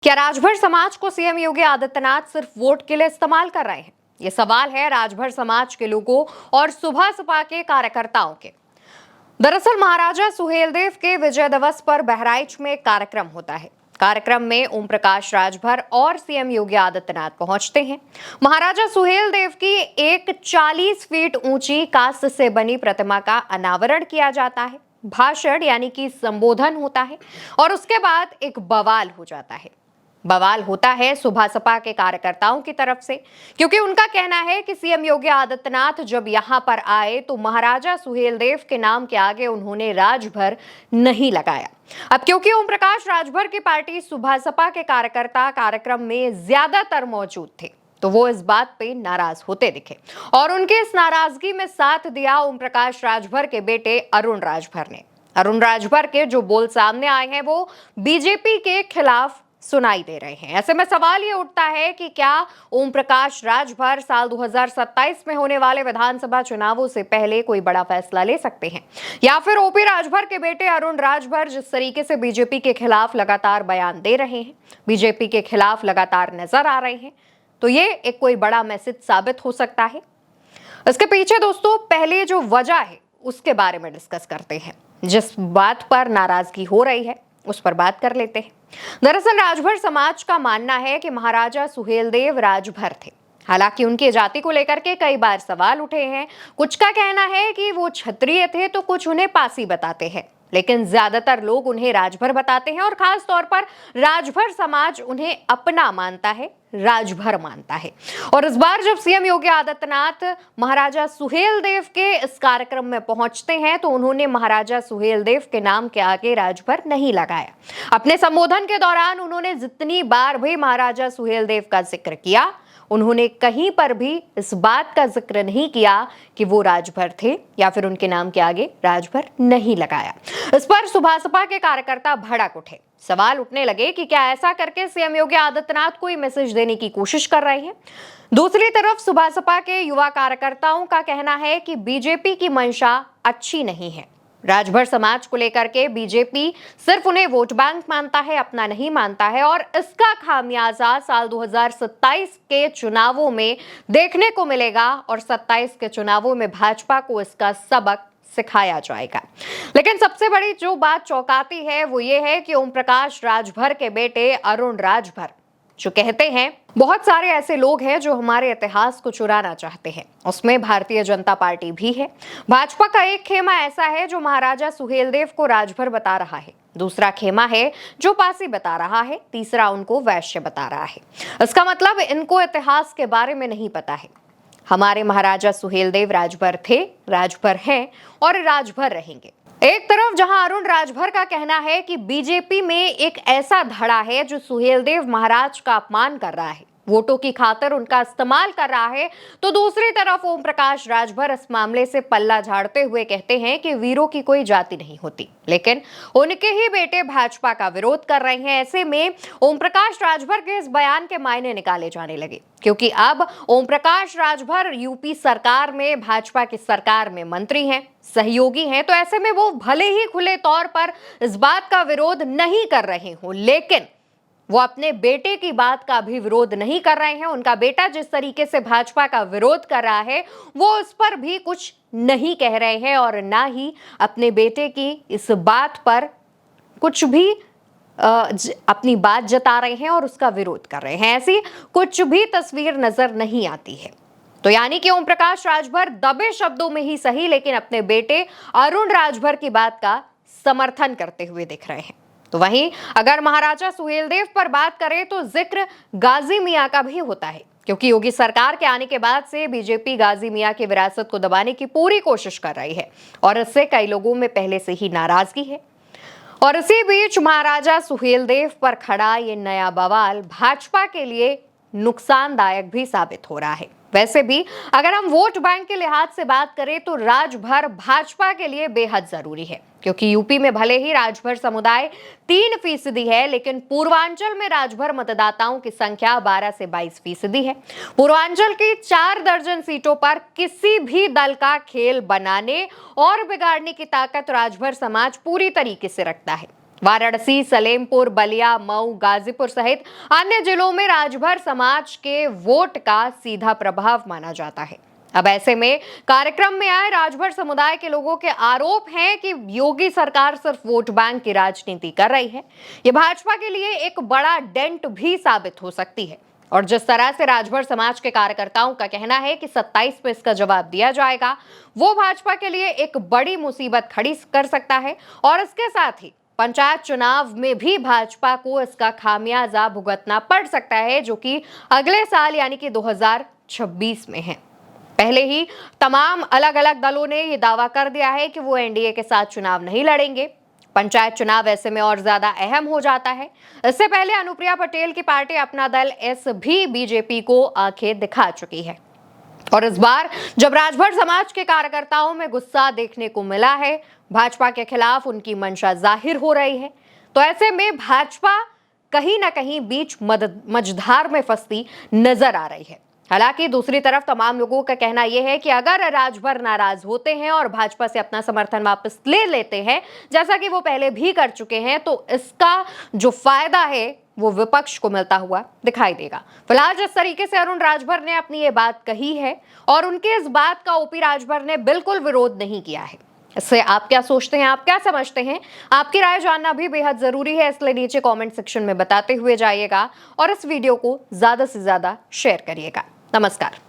क्या राजभर समाज को सीएम योगी आदित्यनाथ सिर्फ वोट के लिए इस्तेमाल कर रहे हैं? ये सवाल है राजभर समाज के लोगों और सुबह सपा के कार्यकर्ताओं के। दरअसल महाराजा सुहेलदेव के विजय दिवस पर बहराइच में एक कार्यक्रम होता है। कार्यक्रम में ओम प्रकाश राजभर और सीएम योगी आदित्यनाथ पहुंचते हैं। महाराजा सुहेलदेव की एक 40 फीट ऊंची कांस्य से बनी प्रतिमा का अनावरण किया जाता है। भाषण यानी कि संबोधन होता है और उसके बाद एक बवाल हो जाता है। बवाल होता है सुबह सपा के कार्यकर्ताओं की तरफ से, क्योंकि उनका कहना है कि सीएम योगी आदित्यनाथ जब यहां पर आए तो महाराजा सुहेलदेव के नाम के आगे उन्होंने राजभर नहीं लगाया। अब क्योंकि ओम प्रकाश राजभर की पार्टी सुबह सपा के कार्यकर्ता कार्यक्रम में ज्यादातर मौजूद थे, तो वो इस बात पे नाराज होते दिखे और उनके इस नाराजगी में साथ दिया ओम प्रकाश राजभर के बेटे अरुण राजभर ने। अरुण राजभर के जो बोल सामने आए हैं वो बीजेपी के खिलाफ सुनाई दे रहे हैं। ऐसे में सवाल ये उठता है कि क्या ओम प्रकाश राजभर साल 2027 में होने वाले विधानसभा चुनावों से पहले कोई बड़ा फैसला ले सकते हैं, या फिर ओपी राजभर के बेटे अरुण राजभर जिस तरीके से बीजेपी के खिलाफ लगातार बयान दे रहे हैं, बीजेपी के खिलाफ लगातार नजर आ रहे हैं, तो ये एक कोई बड़ा मैसेज साबित हो सकता है। इसके पीछे दोस्तों पहले जो वजह है उसके बारे में डिस्कस करते हैं। जिस बात पर नाराजगी हो रही है उस पर बात कर लेते हैं। दरअसल राजभर समाज का मानना है कि महाराजा सुहेलदेव राजभर थे। हालांकि उनकी जाति को लेकर के कई बार सवाल उठे हैं। कुछ का कहना है कि वो क्षत्रिय थे तो कुछ उन्हें पासी बताते हैं, लेकिन ज्यादातर लोग उन्हें राजभर बताते हैं और खास तौर पर राजभर समाज उन्हें अपना मानता है, राजभर मानता है। और इस बार जब सीएम योगी आदित्यनाथ महाराजा सुहेलदेव के इस कार्यक्रम में पहुंचते हैं तो उन्होंने महाराजा सुहेलदेव के नाम के आगे राजभर नहीं लगाया। अपने संबोधन के दौरान उन्होंने जितनी बार भी महाराजा सुहेलदेव का जिक्र किया, उन्होंने कहीं पर भी इस बात का जिक्र नहीं किया कि वो राजभर थे या फिर उनके नाम के आगे राजभर नहीं लगाया। इस पर सुबह सपा के कार्यकर्ता भड़क उठे। सवाल उठने लगे कि क्या ऐसा करके सीएम योगी आदित्यनाथ कोई मैसेज देने की कोशिश कर रहे हैं। दूसरी तरफ सुबह सपा के युवा कार्यकर्ताओं का कहना है कि बीजेपी की मंशा अच्छी नहीं है। राजभर समाज को लेकर के बीजेपी सिर्फ उन्हें वोट बैंक मानता है, अपना नहीं मानता है, और इसका खामियाजा साल 2027 के चुनावों में देखने को मिलेगा और 27 के चुनावों में भाजपा को इसका सबक सिखाया जाएगा। लेकिन सबसे बड़ी जो बात चौंकाती है वो ये है कि ओम प्रकाश राजभर के बेटे अरुण राजभर जो कहते हैं बहुत सारे ऐसे लोग हैं जो हमारे इतिहास को चुराना चाहते हैं, उसमें भारतीय जनता पार्टी भी है। भाजपा का एक खेमा ऐसा है जो महाराजा सुहेलदेव को राजभर बता रहा है, दूसरा खेमा है जो पासी बता रहा है, तीसरा उनको वैश्य बता रहा है। इसका मतलब इनको इतिहास के बारे में नहीं पता है। हमारे महाराजा सुहेलदेव राजभर थे, राजभर हैं और राजभर रहेंगे। एक तरफ जहां अरुण राजभर का कहना है कि बीजेपी में एक ऐसा धड़ा है जो सुहेलदेव महाराज का अपमान कर रहा है, वोटों की खातिर उनका इस्तेमाल कर रहा है, तो दूसरी तरफ ओम प्रकाश राजभर इस मामले से पल्ला झाड़ते हुए कहते हैं कि वीरों की कोई जाति नहीं होती, लेकिन उनके ही बेटे भाजपा का विरोध कर रहे हैं। ऐसे में ओम प्रकाश राजभर के इस बयान के मायने निकाले जाने लगे, क्योंकि अब ओम प्रकाश राजभर यूपी सरकार में, भाजपा की सरकार में मंत्री हैं, सहयोगी हैं, तो ऐसे में वो भले ही खुले तौर पर इस बात का विरोध नहीं कर रहे हो, लेकिन वो अपने बेटे की बात का भी विरोध नहीं कर रहे हैं। उनका बेटा जिस तरीके से भाजपा का विरोध कर रहा है वो उस पर भी कुछ नहीं कह रहे हैं और ना ही अपने बेटे की इस बात पर कुछ भी अपनी बात जता रहे हैं और उसका विरोध कर रहे हैं। ऐसी कुछ भी तस्वीर नजर नहीं आती है। तो यानी कि ओम प्रकाश राजभर दबे शब्दों में ही सही, लेकिन अपने बेटे अरुण राजभर की बात का समर्थन करते हुए दिख रहे हैं। तो वहीं अगर महाराजा सुहेलदेव पर बात करें तो जिक्र गाजी मियां का भी होता है, क्योंकि योगी सरकार के आने के बाद से बीजेपी गाजी मियां की विरासत को दबाने की पूरी कोशिश कर रही है और इससे कई लोगों में पहले से ही नाराजगी है। और इसी बीच महाराजा सुहेलदेव पर खड़ा ये नया बवाल भाजपा के लिए नुकसानदायक भी साबित हो रहा है। वैसे भी अगर हम वोट बैंक के लिहाज से बात करें तो राजभर भाजपा के लिए बेहद जरूरी है, क्योंकि यूपी में भले ही राजभर समुदाय 3% है, लेकिन पूर्वांचल में राजभर मतदाताओं की संख्या 12 से 22% है। पूर्वांचल की 4 दर्जन सीटों पर किसी भी दल का खेल बनाने और बिगाड़ने की ताकत राजभर समाज पूरी तरीके से रखता है। वाराणसी, सलेमपुर, बलिया, मऊ, गाजीपुर सहित अन्य जिलों में राजभर समाज के वोट का सीधा प्रभाव माना जाता है। अब ऐसे में कार्यक्रम में आए राजभर समुदाय के लोगों के आरोप हैं कि योगी सरकार सिर्फ वोट बैंक की राजनीति कर रही है। ये भाजपा के लिए एक बड़ा डेंट भी साबित हो सकती है। और जिस तरह से राजभर समाज के कार्यकर्ताओं का कहना है कि 27 में इसका जवाब दिया जाएगा, वो भाजपा के लिए एक बड़ी मुसीबत खड़ी कर सकता है। और इसके साथ ही पंचायत चुनाव में भी भाजपा को इसका खामियाजा भुगतना पड़ सकता है, जो कि अगले साल यानी कि 2026 में है। पहले ही तमाम अलग अलग दलों ने यह दावा कर दिया है कि वो एनडीए के साथ चुनाव नहीं लड़ेंगे। पंचायत चुनाव ऐसे में और ज्यादा अहम हो जाता है। इससे पहले अनुप्रिया पटेल की पार्टी अपना दल एस भी बीजेपी को आंखें दिखा चुकी है। और इस बार जब राजभर समाज के कार्यकर्ताओं में गुस्सा देखने को मिला है, भाजपा के खिलाफ उनकी मंशा जाहिर हो रही है, तो ऐसे में भाजपा कहीं ना कहीं बीच मझधार में फंसती नजर आ रही है। हालांकि दूसरी तरफ तमाम लोगों का कहना यह है कि अगर राजभर नाराज होते हैं और भाजपा से अपना समर्थन वापस ले लेते हैं, जैसा कि वो पहले भी कर चुके हैं, तो इसका जो फायदा है वो विपक्ष को मिलता हुआ दिखाई देगा। फिलहाल जिस तरीके से अरुण राजभर ने अपनी ये बात कही है और उनके इस बात का ओपी राजभर ने बिल्कुल विरोध नहीं किया है, इससे आप क्या सोचते हैं, आप क्या समझते हैं? आपकी राय जानना भी बेहद जरूरी है, इसलिए नीचे कमेंट सेक्शन में बताते हुए जाइएगा और इस वीडियो को ज्यादा से ज्यादा शेयर करिएगा। नमस्कार।